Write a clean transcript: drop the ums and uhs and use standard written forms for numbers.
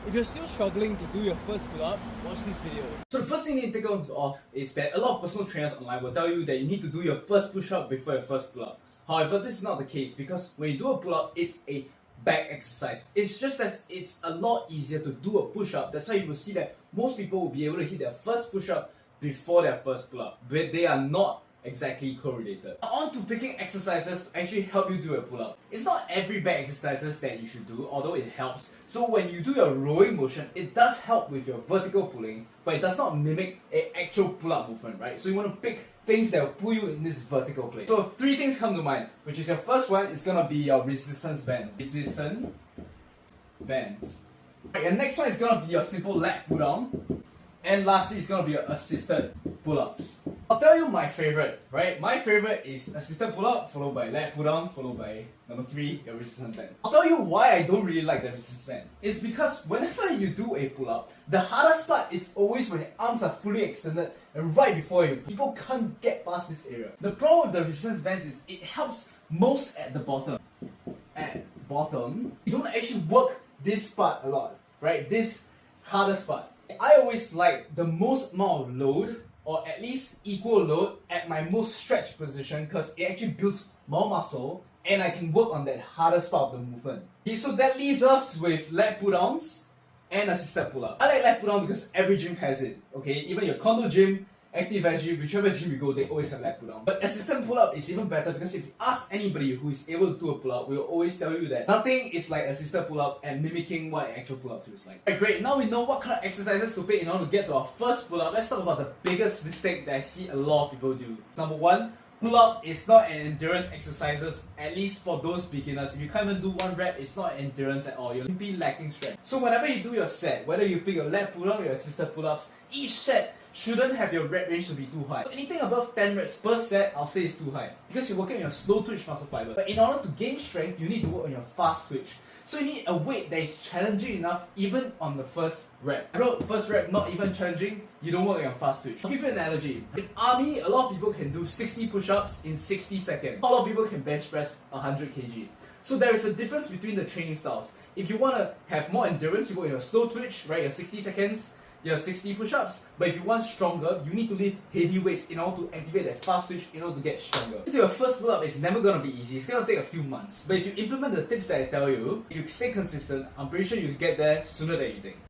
If you're still struggling to do your first pull-up, watch this video. So the first thing you need to take note of is that a lot of personal trainers online will tell you that you need to do your first push-up before your first pull-up. However, this is not the case because when you do a pull-up, it's a back exercise. It's just that it's a lot easier to do a push-up. That's why you will see that most people will be able to hit their first push-up before their first pull-up, but they are not exactly correlated. On to picking exercises to actually help you do a pull-up. It's not every back exercises that you should do, although it helps. So when you do your rowing motion, it does help with your vertical pulling, but it does not mimic an actual pull-up movement, right? So you want to pick things that will pull you in this vertical plane. So three things come to mind, which is your first one is gonna be your resistance band. Resistance bands. Right, and next one is gonna be your simple leg pull down. And lastly, it's gonna be your assisted pull-ups. I'll tell you my favorite, right? My favorite is assisted pull-up, followed by leg pull-down, followed by number 3, your resistance band. I'll tell you why I don't really like the resistance band. It's because whenever you do a pull-up, the hardest part is always when your arms are fully extended and right before you. People can't get past this area. The problem with the resistance bands is it helps most at the bottom. At bottom, you don't actually work this part a lot, right? This hardest part. I always like the most amount of load, or at least equal load, at my most stretched position because it actually builds more muscle and I can work on that hardest part of the movement. Okay, so that leaves us with leg pull-downs and assisted pull-up. I like leg pull-down because every gym has it, okay? Even your condo gym, active gym, whichever gym you go, they always have leg pull-down. But assisted pull-up is even better because if you ask anybody who is able to do a pull-up, will always tell you that nothing is like assisted pull-up and mimicking what an actual pull-up feels like. Alright, great. Now we know what kind of exercises to pick in order to get to our first pull-up. Let's talk about the biggest mistake that I see a lot of people do. Number one, pull-up is not an endurance exercises, at least for those beginners. If you can't even do one rep, it's not endurance at all. You're simply lacking strength. So whenever you do your set, whether you pick your leg pull-up or your assisted pull-ups, each set shouldn't have your rep range to be too high. So anything above 10 reps per set, I'll say is too high because you're working on your slow twitch muscle fiber. But in order to gain strength, you need to work on your fast twitch. So you need a weight that is challenging enough even on the first rep. First rep not even challenging, you don't work on your fast twitch. I'll give you an analogy. In army, a lot of people can do 60 push-ups in 60 seconds. A lot of people can bench press 100 kg. So there is a difference between the training styles. If you want to have more endurance, you work on your slow twitch, right? Your 60 seconds. Your 60 push-ups, but if you want stronger, you need to lift heavy weights in order to activate that fast twitch in order to get stronger. To your first pull-up, it's never gonna be easy. It's gonna take a few months. But if you implement the tips that I tell you, if you stay consistent, I'm pretty sure you'll get there sooner than you think.